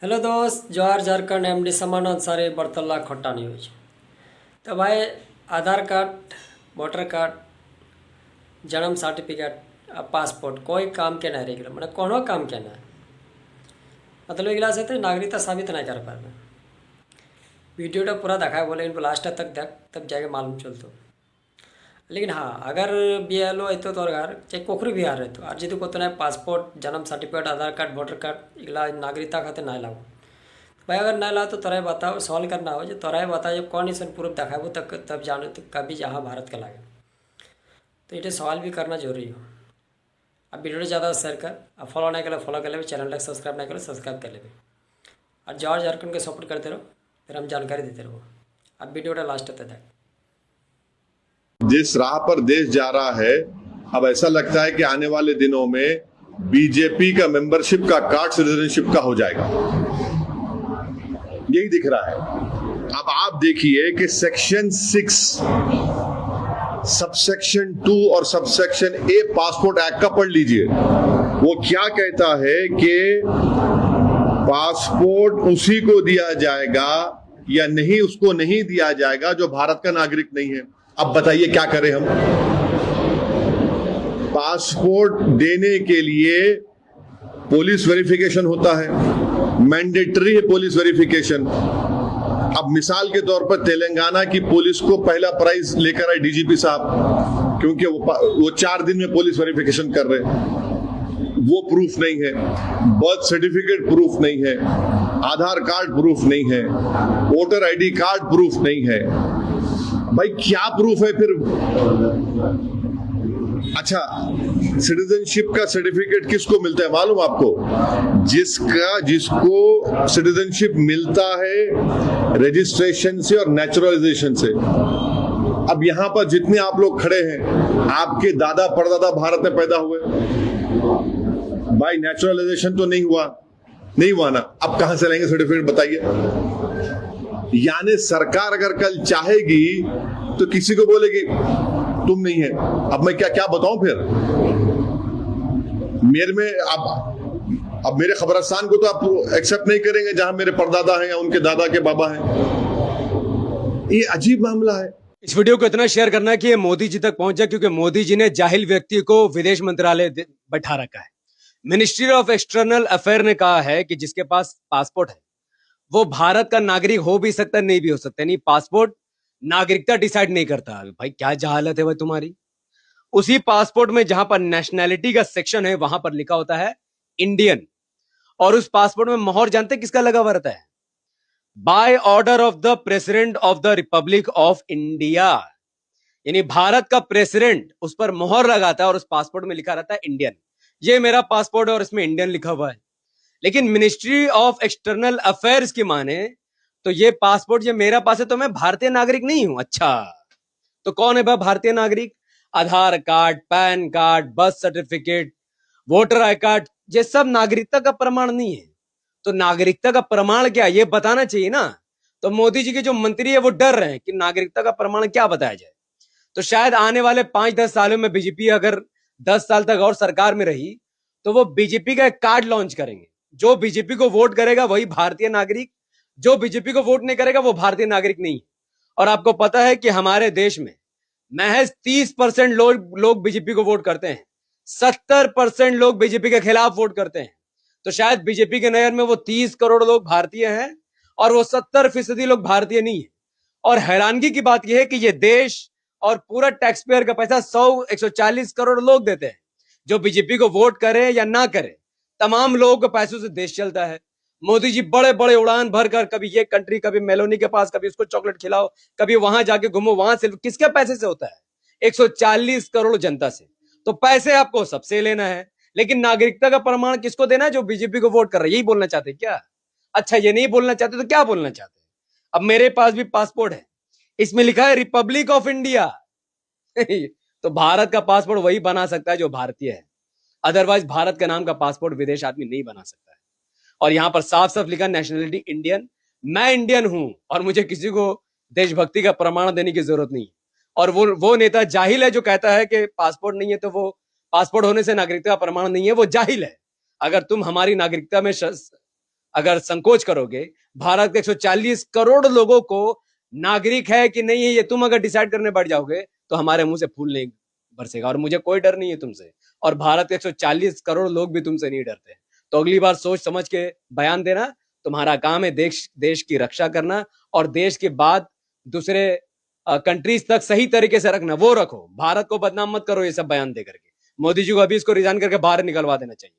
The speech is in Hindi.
हेलो दोस्त, जोहार झारखंड। एमडी समान अंसारी बरतल्ला खोट्टा न्यूज। तो भाई, आधार कार्ड, वोटर कार्ड, जन्म सर्टिफिकेट, पासपोर्ट कोई काम के नहीं रही, मैंने कोनो काम के ना मतलब एगला से तो नागरिकता साबित नहीं कर पाए। वीडियो पूरा देखा है, बोले इनको लास्ट तक देख, तब जाके मालूम चलतो। लेकिन हाँ, अगर बीएलओ तो तोर घर चाहे कोखरी बिहार रहे तो और जी को तो नहीं पासपोर्ट, जन्म सर्टिफिकेट, आधार कार्ड, वोटर कार्ड इगला नागरिकता खाते नहीं लागू। भाई अगर ना ला तो तोरा बताओ, सॉल्व करना हो जो तोरा बताओ जब कौन इन प्रूफ दिखाबो तब जानो तो कभी जहाँ भारत का लागे। तो ये सवाल भी करना जरूरी हो। अब वीडियो ज़्यादा शेयर कर, अब फॉलो नहीं कर फॉलो कर ले, चैनल सब्सक्राइब नहीं कर सब्सक्राइब कर ले। और जॉर्ज झारखंड के सपोर्ट करते रहो, फिर हम जानकारी देते रहो। अब वीडियो लास्ट तक देख। जिस राह पर देश जा रहा है, अब ऐसा लगता है कि आने वाले दिनों में बीजेपी का मेंबरशिप का कार्ड सिटीजनशिप का हो जाएगा, यही दिख रहा है। अब आप देखिए कि सेक्शन 6 सबसेक्शन 2 और सबसेक्शन ए पासपोर्ट एक्ट का पढ़ लीजिए। वो क्या कहता है कि पासपोर्ट उसी को दिया जाएगा या नहीं, उसको नहीं दिया जाएगा जो भारत का नागरिक नहीं है। अब बताइए क्या करें हम। पासपोर्ट देने के लिए पुलिस वेरिफिकेशन होता है, मैंडेटरी है पुलिस वेरिफिकेशन। अब मिसाल के तौर पर तेलंगाना की पुलिस को पहला प्राइज लेकर आए डीजीपी साहब, क्योंकि वो 4 दिन में पुलिस वेरिफिकेशन कर रहे हैं। वो प्रूफ नहीं है, बर्थ सर्टिफिकेट प्रूफ नहीं है, आधार कार्ड प्रूफ नहीं है, वोटर आईडी कार्ड प्रूफ नहीं है। भाई क्या प्रूफ है फिर? अच्छा, सिटीजनशिप का सर्टिफिकेट किसको मिलता है मालूम आपको? जिसको सिटीजनशिप मिलता है रजिस्ट्रेशन से और नेचुरलाइजेशन से। अब यहां पर जितने आप लोग खड़े हैं, आपके दादा परदादा भारत में पैदा हुए, भाई नेचुरलाइजेशन तो नहीं हुआ ना। अब कहां से लेंगे सर्टिफिकेट बताइए? यानी सरकार अगर कल चाहेगी तो किसी को बोलेगी तुम नहीं है। अब मैं क्या बताऊं फिर? मेरे में अब मेरे खबरस्तान को तो आप एक्सेप्ट नहीं करेंगे जहां मेरे परदादा हैं या उनके दादा के बाबा हैं। ये अजीब मामला है। इस वीडियो को इतना शेयर करना कि ये मोदी जी तक पहुंच जाए, क्योंकि मोदी जी ने जाहिल व्यक्ति को विदेश मंत्रालय बैठा रखा है। मिनिस्ट्री ऑफ एक्सटर्नल अफेयर ने कहा है कि जिसके पास पासपोर्ट है वो भारत का नागरिक हो भी सकता है, नहीं भी हो सकता। नहीं, पासपोर्ट नागरिकता डिसाइड नहीं करता। भाई क्या जहालत है भाई तुम्हारी। उसी पासपोर्ट में जहां पर नेशनैलिटी का सेक्शन है वहां पर लिखा होता है इंडियन, और उस पासपोर्ट में मोहर जानते किसका लगा हुआ रहता है? By order of the president of the republic of India. यानी भारत का प्रेसिडेंट उस पर मोहर लगाता है और उस पासपोर्ट में लिखा रहता है इंडियन। ये मेरा पासपोर्ट है और इसमें इंडियन लिखा हुआ है। लेकिन मिनिस्ट्री ऑफ एक्सटर्नल अफेयर्स की माने तो ये पासपोर्ट ये मेरा पास है तो मैं भारतीय नागरिक नहीं हूं। अच्छा, तो कौन है भाई भारतीय नागरिक? Aadhaar card, PAN card, birth certificate, voter I card, ये सब नागरिकता का प्रमाण नहीं है। तो नागरिकता का प्रमाण क्या, ये बताना चाहिए ना। तो मोदी जी के जो मंत्री है वो डर रहे हैं कि नागरिकता का प्रमाण क्या बताया जाए। तो शायद आने वाले 5-10 सालों में बीजेपी अगर 10 साल तक और सरकार में रही तो वो बीजेपी का एक कार्ड लॉन्च करेंगे। जो बीजेपी को वोट करेगा वही भारतीय नागरिक, जो बीजेपी को वोट नहीं करेगा वो भारतीय नागरिक नहीं। और आपको पता है कि हमारे देश में महज 30% लोग बीजेपी को वोट करते हैं, 70% लोग बीजेपी के खिलाफ वोट करते हैं। तो शायद बीजेपी के नजर में वो 30 करोड़ लोग भारतीय हैं और वो 70% लोग भारतीय नहीं है। और हैरानगी की बात यह है कि ये देश और पूरा टैक्स पेयर का पैसा 140 करोड़ लोग देते हैं। जो बीजेपी को वोट करे या ना करे, तमाम लोगों के पैसों से देश चलता है। मोदी जी बड़े बड़े उड़ान भरकर कभी ये कंट्री, कभी मेलोनी के पास, कभी उसको चॉकलेट खिलाओ, कभी वहां जाके घूमो, वहां से किसके पैसे से होता है? 140 करोड़ जनता से। तो पैसे आपको सबसे लेना है, लेकिन नागरिकता का प्रमाण किसको देना है? जो बीजेपी को वोट कर रहा है। यही बोलना चाहते क्या? अच्छा, ये नहीं बोलना चाहते तो क्या बोलना चाहते? अब मेरे पास भी पासपोर्ट है, इसमें लिखा है रिपब्लिक ऑफ इंडिया। तो भारत का पासपोर्ट वही बना सकता है जो भारतीय है, अदरवाइज भारत के नाम का पासपोर्ट विदेश आदमी नहीं बना सकता है। और यहां पर साफ साफ लिखा नेशनलिटी इंडियन। मैं इंडियन हूं और मुझे किसी को देशभक्ति का प्रमाण देने की जरूरत नहीं। और वो नेता जाहिल है जो कहता है कि पासपोर्ट नहीं है तो वो पासपोर्ट होने से नागरिकता का प्रमाण नहीं है। वो जाहिल है। अगर तुम हमारी नागरिकता में अगर संकोच करोगे, भारत के 140 करोड़ लोगों को नागरिक है कि नहीं है ये तुम अगर डिसाइड करने बैठ जाओगे तो हमारे मुंह से फूल नहीं बरसेगा। और मुझे कोई डर नहीं है तुमसे, और भारत के 140 करोड़ लोग भी तुमसे नहीं डरते। तो अगली बार सोच समझ के बयान देना। तुम्हारा काम है देश की रक्षा करना, और देश के बाद दूसरे कंट्रीज तक सही तरीके से रखना, वो रखो। भारत को बदनाम मत करो ये सब बयान दे करके। मोदी जी को अभी इसको रिजाइन करके बाहर निकलवा देना चाहिए।